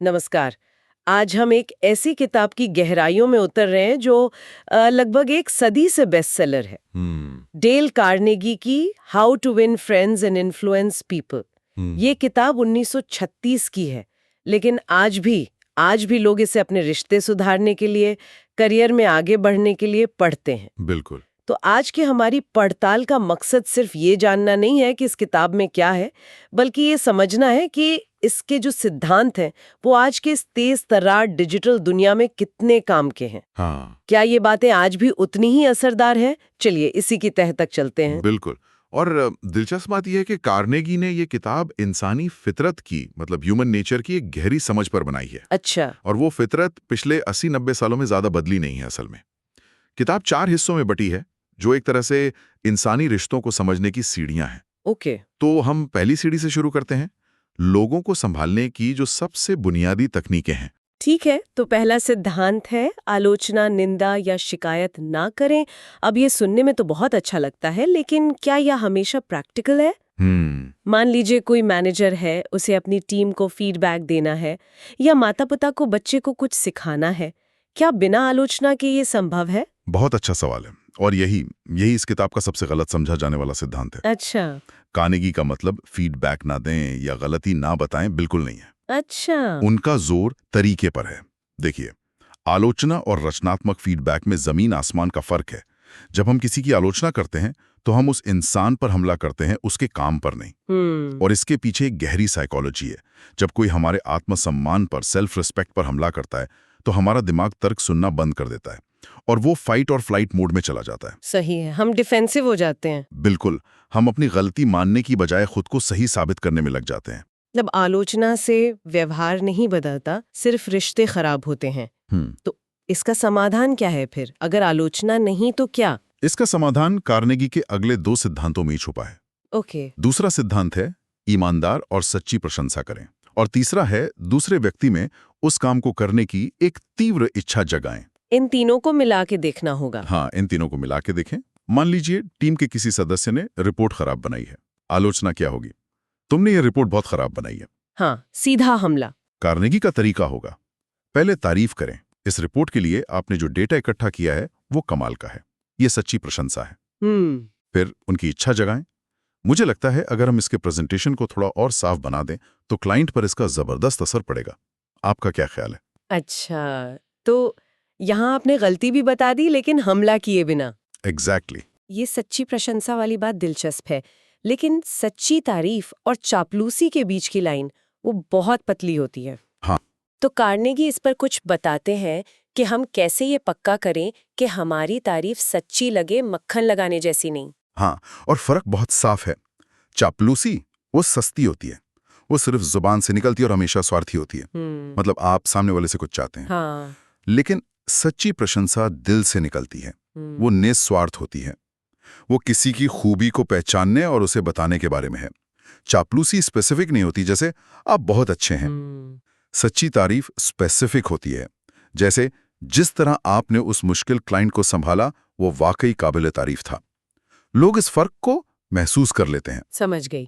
नमस्कार। आज हम एक ऐसी किताब की गहराइयों में उतर रहे हैं जो लगभग एक सदी से बेस्टसेलर है। डेल कार्नेगी की how to win friends and influence people. ये किताब 1936 की है, लेकिन आज भी लोग इसे अपने रिश्ते सुधारने के लिए, करियर में आगे बढ़ने के लिए पढ़ते हैं। बिल्कुल। तो आज की हमारी पड़ताल का मकसद सिर्फ ये जानना नहीं है कि इस किताब में क्या है, बल्कि ये समझना है कि इसके जो सिद्धांत हैं वो आज के इस तेज तर्रार डिजिटल दुनिया में कितने काम के हैं। हाँ, क्या ये बातें आज भी उतनी ही असरदार हैं? चलिए इसी की तह तक चलते हैं। बिल्कुल। और दिलचस्प बात यह है कि कार्नेगी ने ये किताब इंसानी फितरत की, मतलब ह्यूमन नेचर की एक गहरी समझ पर बनाई है। अच्छा। और वो फितरत पिछले 80-90 सालों में ज्यादा बदली नहीं है असल में। किताब 4 हिस्सों में बटी है, जो एक तरह से इंसानी रिश्तों को समझने की सीढ़ियां हैं। ओके। तो हम पहली सीढ़ी से शुरू करते हैं, लोगों को संभालने की जो सबसे बुनियादी तकनीकें हैं। ठीक है, तो पहला सिद्धांत है आलोचना, निंदा या शिकायत ना करें। अब ये सुनने में तो बहुत अच्छा लगता है, लेकिन क्या यह हमेशा प्रैक्टिकल है? मान लीजिए कोई मैनेजर है, उसे अपनी टीम को फीडबैक देना है, या माता पिता को बच्चे को कुछ सिखाना है। क्या बिना आलोचना के ये संभव है? बहुत अच्छा सवाल है। और यही यही इस किताब का सबसे गलत समझा जाने वाला सिद्धांत है। अच्छा। कार्नेगी का मतलब फीडबैक ना दें या गलती ना बताएं बिल्कुल नहीं है। अच्छा। उनका जोर तरीके पर है। देखिए, आलोचना और रचनात्मक फीडबैक में जमीन आसमान का फर्क है। जब हम किसी की आलोचना करते हैं तो हम उस इंसान पर हमला करते हैं, उसके काम पर नहीं। और इसके पीछे एक गहरी साइकोलॉजी है। जब कोई हमारे आत्मसम्मान पर, सेल्फ रिस्पेक्ट पर हमला करता है तो हमारा दिमाग तर्क सुनना बंद कर देता है और वो फाइट और फ्लाइट मोड में चला जाता है। सही है, हम डिफेंसिव हो जाते हैं। बिल्कुल। हम अपनी गलती मानने की बजाय खुद को सही साबित करने में लग जाते हैं। मतलब आलोचना से व्यवहार नहीं बदलता, सिर्फ रिश्ते खराब होते हैं। तो इसका समाधान क्या है फिर? अगर आलोचना नहीं तो क्या? इसका समाधान कार्नेगी के अगले 2 सिद्धांतों में ही छुपा है। ओके। दूसरा सिद्धांत है ईमानदार और सच्ची प्रशंसा करें। और तीसरा है दूसरे व्यक्ति में उस काम को करने की एक तीव्र इच्छा जगाएं। इन तीनों को मिला के देखना होगा। हाँ, इन तीनों को मिला के देखें। मान लीजिए टीम के किसी सदस्य ने रिपोर्ट खराब बनाई है। आलोचना क्या होगी? तुमने ये रिपोर्ट बहुत खराब बनाई है। हाँ, सीधा हमला। कार्नेगी का तरीका होगा, पहले तारीफ करें, इस रिपोर्ट के लिए आपने जो डेटा इकट्ठा किया है वो कमाल का है, ये सच्ची प्रशंसा है। फिर उनकी इच्छा जगाएं। मुझे लगता है अगर हम इसके प्रेजेंटेशन को थोड़ा और साफ बना दें तो क्लाइंट पर इसका जबरदस्त असर पड़ेगा। आपका क्या ख्याल है? अच्छा, तो यहाँ आपने गलती भी बता दी, लेकिन हमला किए बिना। एग्जैक्टली। ये सच्ची प्रशंसा वाली बात दिलचस्प है, लेकिन सच्ची तारीफ और चापलूसी के बीच की लाइन वो बहुत पतली होती है। हाँ। तो कार्नेगी इस पर कुछ बताते हैं कि हम कैसे ये पक्का करें कि हमारी तारीफ सच्ची लगे, मक्खन लगाने जैसी नहीं। हाँ, और फर्क बहुत साफ है। चापलूसी वो सस्ती होती है, वो सिर्फ जुबान से निकलती है और हमेशा स्वार्थी होती है। मतलब आप सामने वाले से कुछ चाहते हैं। हाँ। लेकिन सच्ची प्रशंसा दिल से निकलती है, वो निस्वार्थ होती है। वो किसी की खूबी को पहचानने और उसे बताने के बारे में है। चापलूसी स्पेसिफिक नहीं होती, जैसे आप बहुत अच्छे हैं। सच्ची तारीफ स्पेसिफिक होती है, जैसे जिस तरह आपने उस मुश्किल क्लाइंट को संभाला वो वाकई काबिल तारीफ था। लोग इस फर्क को महसूस कर लेते हैं। समझ गई।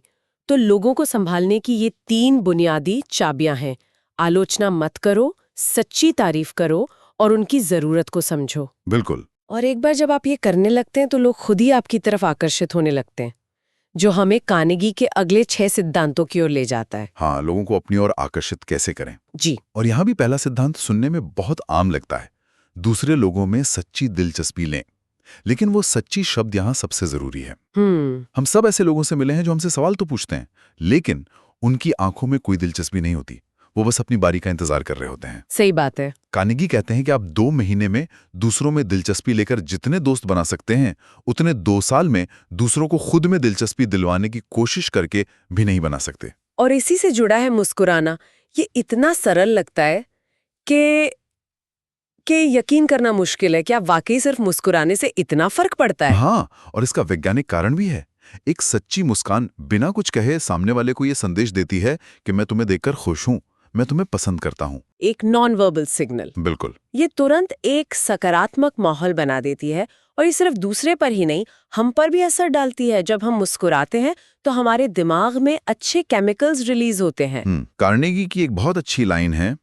तो लोगों को संभालने की ये 3 बुनियादी चाबियां हैं। आलोचना मत करो, सच्ची तारीफ करो और उनकी जरूरत को समझो। बिल्कुल। और एक बार जब आप ये करने लगते हैं तो लोग खुद ही आपकी तरफ आकर्षित होने लगते हैं, जो हमें कार्नेगी के अगले 6 सिद्धांतों की ओर ले जाता है। हाँ, लोगों को अपनी ओर आकर्षित कैसे करें। जी। और यहाँ भी पहला सिद्धांत सुनने में बहुत आम लगता है, दूसरे लोगों में सच्ची दिलचस्पी लें। लेकिन वो सच्ची शब्द यहाँ सबसे जरूरी है। हम सब ऐसे लोगों से मिले हैं जो हमसे सवाल तो पूछते हैं, लेकिन उनकी आंखों में कोई दिलचस्पी नहीं होती। वो बस अपनी बारी का इंतजार कर रहे होते हैं। सही बात है। कार्नेगी कहते हैं कि आप 2 महीने में दूसरों में दिलचस्पी लेकर जितने दोस्त बना सकते हैं, उतने 2 साल में दूसरों को खुद में दिलचस्पी दिलवाने की कोशिश करके भी नहीं बना सकते। और इसी से जुड़ा है मुस्कुराना। ये इतना सरल लगता है कि यकीन करना मुश्किल है। क्या वाकई सिर्फ मुस्कुराने से इतना फर्क पड़ता है? हाँ, और इसका वैज्ञानिक कारण भी है। एक सच्ची मुस्कान बिना कुछ कहे सामने वाले को यह संदेश देती है कि मैं तुम्हें देखकर खुश हूं, मैं तुम्हें पसंद करता हूं। एक नॉन वर्बल सिग्नल। बिल्कुल। ये तुरंत एक सकारात्मक माहौल बना देती है और ये सिर्फ दूसरे पर ही नहीं, हम पर भी असर डालती है। जब हम मुस्कुराते हैं तो हमारे दिमाग में अच्छे केमिकल्स रिलीज होते हैं। कार्नेगी की एक बहुत अच्छी लाइन है,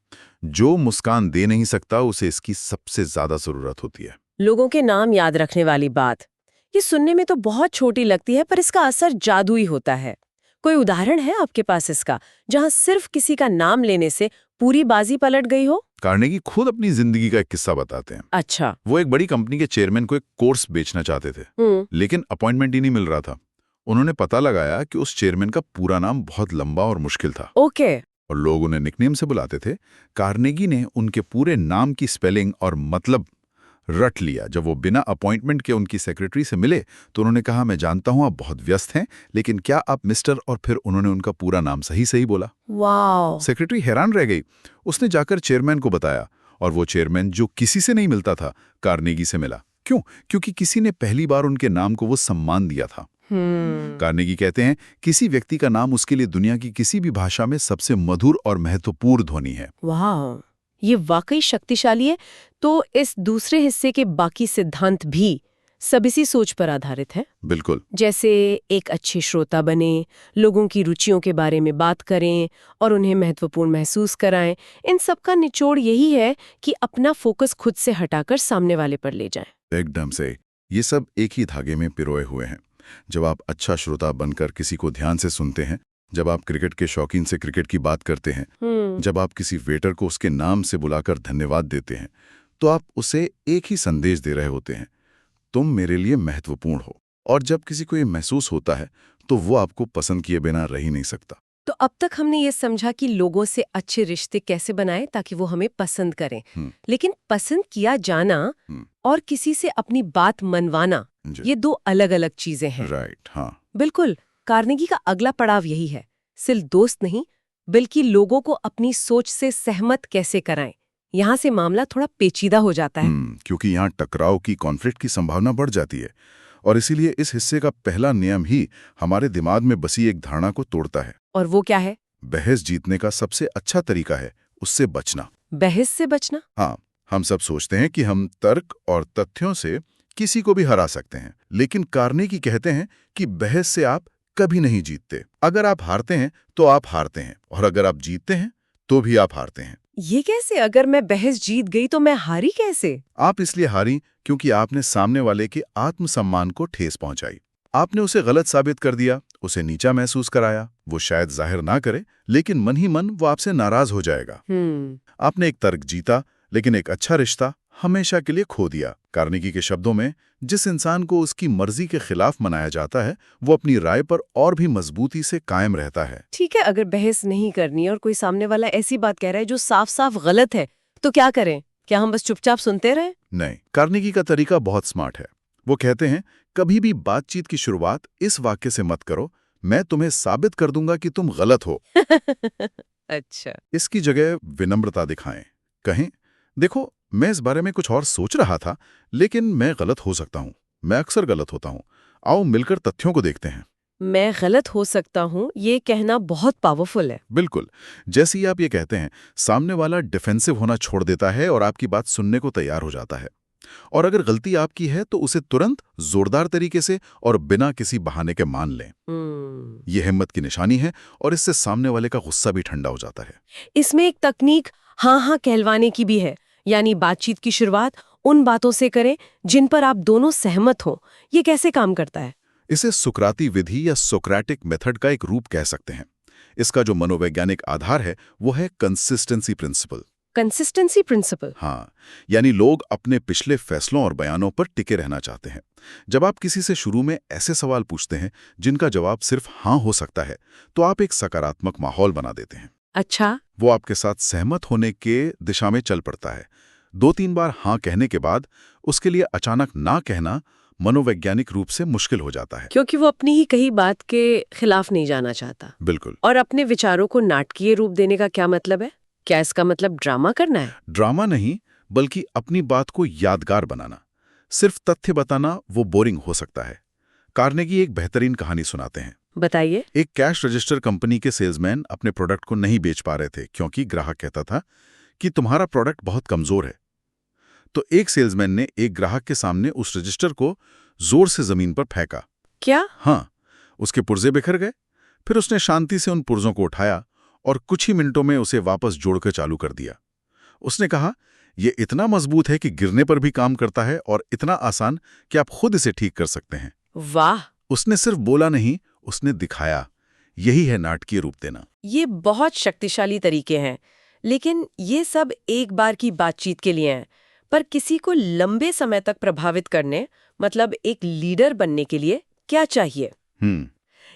जो मुस्कान दे नहीं सकता उसे इसकी सबसे ज्यादा जरूरत होती है। लोगों के नाम याद रखने वाली बात, ये सुनने में तो बहुत छोटी लगती है, पर इसका असर जादुई होता है। कोई उदाहरण है आपके पास इसका, जहां सिर्फ किसी का नाम लेने से पूरी बाजी पलट गई हो? कार्नेगी खुद अपनी जिंदगी का एक किस्सा बताते हैं। अच्छा। वो एक बड़ी कंपनी के चेयरमैन को एक कोर्स बेचना चाहते थे, लेकिन अपॉइंटमेंट ही नहीं मिल रहा था। उन्होंने पता लगाया कि उस चेयरमैन का पूरा नाम बहुत लंबा और मुश्किल था। ओके। और लोग उन्हें निकनेम से बुलाते थे। कार्नेगी ने उनके पूरे नाम की स्पेलिंग और मतलब रट लिया। जब वो बिना अपॉइंटमेंट के उनकी सेक्रेटरी से मिले तो उन्होंने कहा, मैं जानता हूं आप बहुत व्यस्त हैं, लेकिन क्या आप मिस्टर, और फिर उन्होंने उनका पूरा नाम सही सही बोला। वाओ। सेक्रेटरी हैरान रह गई। उसने जाकर चेयरमैन को बताया, और वो चेयरमैन, जो किसी से नहीं मिलता था, कार्नेगी से मिला। क्यों? क्योंकि किसी ने पहली बार उनके नाम को वो सम्मान दिया था। कार्नेगी कहते हैं, किसी व्यक्ति का नाम उसके लिए दुनिया की किसी भी भाषा में सबसे मधुर और महत्वपूर्ण ध्वनि है। वाह, ये वाकई शक्तिशाली है। तो इस दूसरे हिस्से के बाकी सिद्धांत भी सब इसी सोच पर आधारित हैं। बिल्कुल। जैसे एक अच्छे श्रोता बने, लोगों की रुचियों के बारे में बात करें और उन्हें महत्वपूर्ण महसूस कराएं। इन सब का निचोड़ यही है कि अपना फोकस खुद से हटाकर सामने वाले पर ले जाएं। एकदम से। ये सब एक ही धागे में पिरोए हुए हैं। जब आप अच्छा श्रोता बनकर किसी को ध्यान से सुनते हैं, जब आप क्रिकेट के शौकीन से क्रिकेट की बात करते हैं, जब आप किसी वेटर को उसके नाम से बुलाकर धन्यवाद देते हैं, तो आप उसे एक ही संदेश दे रहे होते हैं, तुम मेरे लिए महत्वपूर्ण हो। और जब किसी को ये महसूस होता है तो वो आपको पसंद किए बिना रह ही नहीं सकता। तो अब तक हमने ये समझा कि लोगों से अच्छे रिश्ते कैसे बनाएं ताकि वो हमें पसंद करें। लेकिन पसंद किया जाना और किसी से अपनी बात मनवाना, ये दो अलग अलग चीजें हैं। राइट, हाँ। बिल्कुल। कार्नेगी का अगला पड़ाव यही है, सिर्फ दोस्त नहीं बल्कि लोगों को अपनी सोच से सहमत कैसे कराएं। यहाँ से मामला थोड़ा पेचीदा हो जाता है। क्योंकि यहाँ टकराव की, कॉन्फ्लिक्ट की संभावना बढ़ जाती है। और इसीलिए इस हिस्से का पहला नियम ही हमारे दिमाग में बसी एक धारणा को तोड़ता है। और वो क्या है? बहस जीतने का सबसे अच्छा तरीका है उससे बचना। बहस से बचना? हाँ, हम सब सोचते हैं कि हम तर्क और तथ्यों से किसी को भी हरा सकते हैं, लेकिन कार्नेगी कहते हैं कि बहस से आप कभी नहीं जीतते। अगर आप हारते हैं तो आप हारते हैं, और अगर आप जीतते हैं तो भी आप हारते हैं। ये कैसे? अगर मैं बहस जीत गई तो मैं हारी कैसे? आप इसलिए हारी क्योंकि आपने सामने वाले के आत्मसम्मान को ठेस पहुंचाई। आपने उसे गलत साबित कर दिया, उसे नीचा महसूस कराया। वो शायद जाहिर ना करे, लेकिन मन ही मन वो आपसे नाराज हो जाएगा। आपने एक तर्क जीता, लेकिन एक अच्छा रिश्ता हमेशा के लिए खो दिया। कार्नेगी के शब्दों में, जिस इंसान को उसकी मर्जी के खिलाफ मनाया जाता है, वो अपनी राय पर और भी मजबूती से कायम रहता है। ठीक है, अगर बहस नहीं करनी और कोई सामने वाला ऐसी बात कह रहा है जो साफ साफ गलत है, तो क्या करें? क्या हम बस चुपचाप सुनते रहें? नहीं, कार्नेगी का तरीका बहुत स्मार्ट है। वो कहते हैं, कभी भी बातचीत की शुरुआत इस वाक्य से मत करो, मैं तुम्हें साबित कर दूंगा कि तुम गलत हो। अच्छा। इसकी जगह विनम्रता दिखाएं। कहें, देखो, मैं इस बारे में कुछ और सोच रहा था, लेकिन मैं गलत हो सकता हूँ। मैं अक्सर गलत होता हूँ। आओ मिलकर तथ्यों को देखते हैं। मैं गलत हो सकता हूँ, ये कहना बहुत पावरफुल है। बिल्कुल। जैसे ही आप ये कहते हैं, सामने वाला डिफेंसिव होना छोड़ देता है और आपकी बात सुनने को तैयार हो जाता है। और अगर गलती आपकी है तो उसे तुरंत जोरदार तरीके से और बिना किसी बहाने के मान लें। ये हिम्मत की निशानी है, और इससे सामने वाले का गुस्सा भी ठंडा हो जाता है। इसमें एक तकनीक हाँ हाँ कहलवाने की भी है, यानी बातचीत की शुरुआत उन बातों से करें जिन पर आप दोनों सहमत हो। ये कैसे काम करता है? इसे सुकराती विधि या सोक्रेटिक मेथड का एक रूप कह सकते हैं। इसका जो मनोवैज्ञानिक आधार है वो है कंसिस्टेंसी प्रिंसिपल। Consistency principle? हाँ, यानी लोग अपने पिछले फैसलों और बयानों पर टिके रहना चाहते हैं। जब आप किसी से शुरू में ऐसे सवाल पूछते हैं जिनका जवाब सिर्फ हाँ हो सकता है, तो आप एक सकारात्मक माहौल बना देते हैं। अच्छा। वो आपके साथ सहमत होने के दिशा में चल पड़ता है। 2-3 बार हाँ कहने के बाद उसके लिए अचानक ना कहना मनोवैज्ञानिक रूप से मुश्किल हो जाता है, क्योंकि वो अपनी ही कही बात के खिलाफ नहीं जाना चाहता। बिल्कुल। और अपने विचारों को नाटकीय रूप देने का क्या मतलब है? क्या इसका मतलब ड्रामा करना है? ड्रामा नहीं, बल्कि अपनी बात को यादगार बनाना। सिर्फ तथ्य बताना वो बोरिंग हो सकता है। कार्नेगी एक बेहतरीन कहानी सुनाते हैं। बताइए। एक कैश रजिस्टर कंपनी के सेल्समैन अपने प्रोडक्ट को नहीं बेच पा रहे थे क्योंकि ग्राहक कहता था कि तुम्हारा प्रोडक्ट बहुत कमजोर है। तो एक सेल्समैन ने एक ग्राहक के सामने उस रजिस्टर को जोर से जमीन पर फेंका। क्या? हाँ, उसके पुर्जे बिखर गए। फिर उसने शांति से उन पुर्जों को उठाया और कुछ ही मिनटों में उसे वापस जोड़कर चालू कर दिया। उसने कहा, यह इतना मजबूत है कि गिरने पर भी काम करता है और इतना आसान कि आप खुद इसे ठीक कर सकते हैं। वाह! उसने सिर्फ बोला नहीं, उसने दिखाया। यही है नाटकीय रूप देना। ये बहुत शक्तिशाली तरीके हैं, लेकिन ये सब एक बार की बातचीत के लिए हैं। पर किसी को लंबे समय तक प्रभावित करने, मतलब एक लीडर बनने के लिए क्या चाहिए?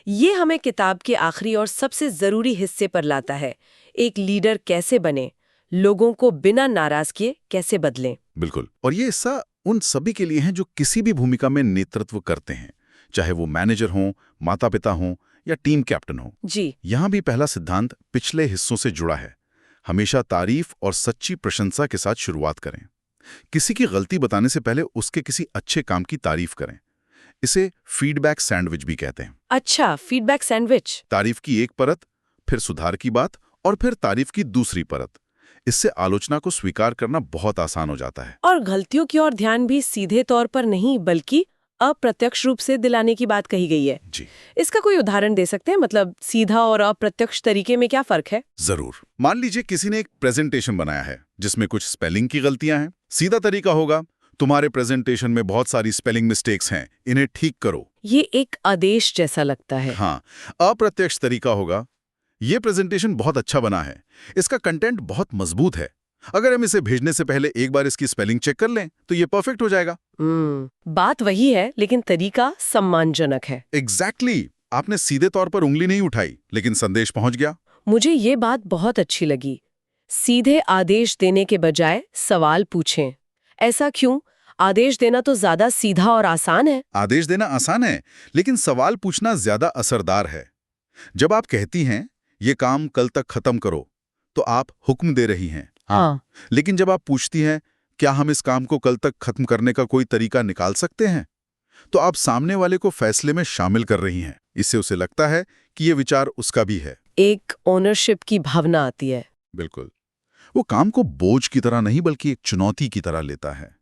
ये हमें किताब के आखिरी और सबसे जरूरी हिस्से पर लाता है। एक लीडर कैसे बने, लोगों को बिना नाराज किए कैसे बदलें। बिल्कुल। और ये हिस्सा उन सभी के लिए है जो किसी भी भूमिका में नेतृत्व करते हैं, चाहे वो मैनेजर हों, माता पिता हों या टीम कैप्टन हो। जी। यहाँ भी पहला सिद्धांत पिछले हिस्सों से जुड़ा है। हमेशा तारीफ और सच्ची प्रशंसा के साथ शुरुआत करें। किसी की गलती बताने से पहले उसके किसी अच्छे काम की तारीफ करें। इसे फीडबैक सैंडविच भी कहते हैं। अच्छा, फीडबैक सैंडविच। तारीफ की एक परत, फिर सुधार की बात और फिर तारीफ की दूसरी परत। इससे आलोचना को स्वीकार करना बहुत आसान हो जाता है। और गलतियों की ओर ध्यान भी सीधे तौर पर नहीं, बल्कि अप्रत्यक्ष रूप से दिलाने की बात कही गई है। जी। इसका कोई उदाहरण दे सकते हैं? मतलब सीधा और अप्रत्यक्ष तरीके में क्या फर्क है? जरूर। मान लीजिए किसी ने एक प्रेजेंटेशन बनाया है जिसमें कुछ स्पेलिंग की गलतियां हैं। सीधा तरीका होगा, तुम्हारे प्रेजेंटेशन में बहुत सारी स्पेलिंग मिस्टेक्स हैं, इन्हें ठीक करो। ये एक आदेश जैसा लगता है। हाँ। अप्रत्यक्ष तरीका होगा, ये प्रेजेंटेशन बहुत अच्छा बना है, इसका कंटेंट बहुत मजबूत है, अगर हम इसे भेजने से पहले एक बार इसकी स्पेलिंग चेक कर लें तो ये परफेक्ट हो जाएगा। बात वही है, लेकिन तरीका सम्मानजनक है। एग्जैक्टली। आपने सीधे तौर पर उंगली नहीं उठाई, लेकिन संदेश पहुंच गया। मुझे ये बात बहुत अच्छी लगी। सीधे आदेश देने के बजाय सवाल पूछें। ऐसा क्यों? आदेश देना तो ज्यादा सीधा और आसान है। आदेश देना आसान है, लेकिन सवाल पूछना ज्यादा असरदार है। जब आप कहती हैं ये काम कल तक खत्म करो, तो आप हुक्म दे रही हैं। हाँ। लेकिन जब आप पूछती हैं क्या हम इस काम को कल तक खत्म करने का कोई तरीका निकाल सकते हैं, तो आप सामने वाले को फैसले में शामिल कर रही हैं। इससे उसे लगता है कि ये विचार उसका भी है। एक ओनरशिप की भावना आती है। बिल्कुल। वो काम को बोझ की तरह नहीं बल्कि एक चुनौती की तरह लेता है।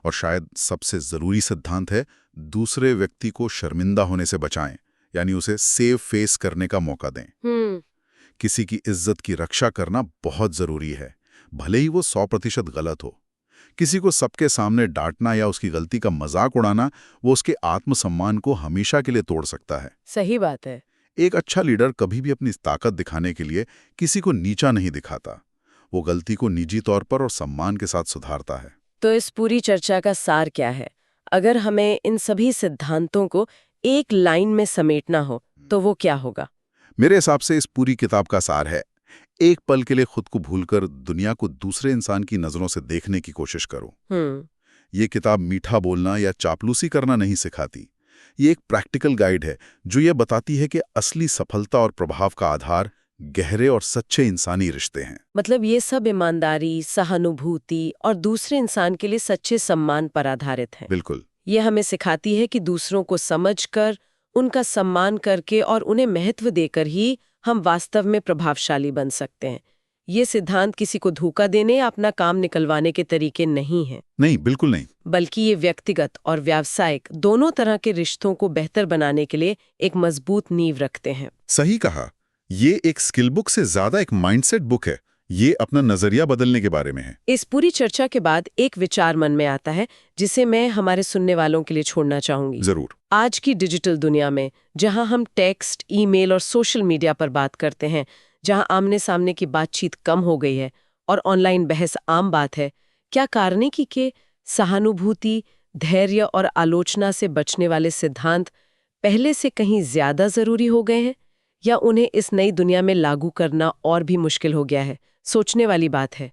और शायद सबसे जरूरी सिद्धांत है, दूसरे व्यक्ति को शर्मिंदा होने से बचाएं, यानी उसे सेव फेस करने का मौका दें। किसी की इज्जत की रक्षा करना बहुत जरूरी है, भले ही वो 100% गलत हो। किसी को सबके सामने डांटना या उसकी गलती का मजाक उड़ाना, वो उसके आत्मसम्मान को हमेशा के लिए तोड़ सकता है। सही बात है। एक अच्छा लीडर कभी भी अपनी ताकत दिखाने के लिए किसी को नीचा नहीं दिखाता। वो गलती को निजी तौर पर और सम्मान के साथ सुधारता है। तो इस पूरी चर्चा का सार क्या है? अगर हमें इन सभी सिद्धांतों को एक लाइन में समेटना हो, तो वो क्या होगा? मेरे हिसाब से इस पूरी किताब का सार है, एक पल के लिए खुद को भूलकर दुनिया को दूसरे इंसान की नजरों से देखने की कोशिश करो। ये किताब मीठा बोलना या चापलूसी करना नहीं सिखाती। ये एक प्रैक्टिकल गाइड है जो ये बताती है कि असली सफलता और प्रभाव का आधार गहरे और सच्चे इंसानी रिश्ते हैं। मतलब ये सब ईमानदारी, सहानुभूति और दूसरे इंसान के लिए सच्चे सम्मान पर आधारित है। बिल्कुल। ये हमें सिखाती है कि दूसरों को समझकर, उनका सम्मान करके और उन्हें महत्व देकर ही हम वास्तव में प्रभावशाली बन सकते हैं। ये सिद्धांत किसी को धोखा देने या अपना काम निकलवाने के तरीके नहीं हैं। नहीं, बिल्कुल नहीं। बल्कि ये व्यक्तिगत और व्यावसायिक दोनों तरह के रिश्तों को बेहतर बनाने के लिए एक मजबूत नींव रखते हैं। सही कहा। ये एक स्किल बुक से ज्यादा एक माइंडसेट बुक है। ये अपना नजरिया बदलने के बारे में है। इस पूरी चर्चा के बाद एक विचार मन में आता है जिसे मैं हमारे सुनने वालों के लिए छोड़ना चाहूंगी। जरूर। आज की डिजिटल दुनिया में जहां हम टेक्स्ट, ईमेल और सोशल मीडिया पर बात करते हैं, जहां आमने सामने की बातचीत कम हो गई है और ऑनलाइन बहस आम बात है, क्या कार्नेगी के सहानुभूति, धैर्य और आलोचना से बचने वाले सिद्धांत पहले से कहीं ज्यादा जरूरी हो गए हैं, या उन्हें इस नई दुनिया में लागू करना और भी मुश्किल हो गया है? सोचने वाली बात है।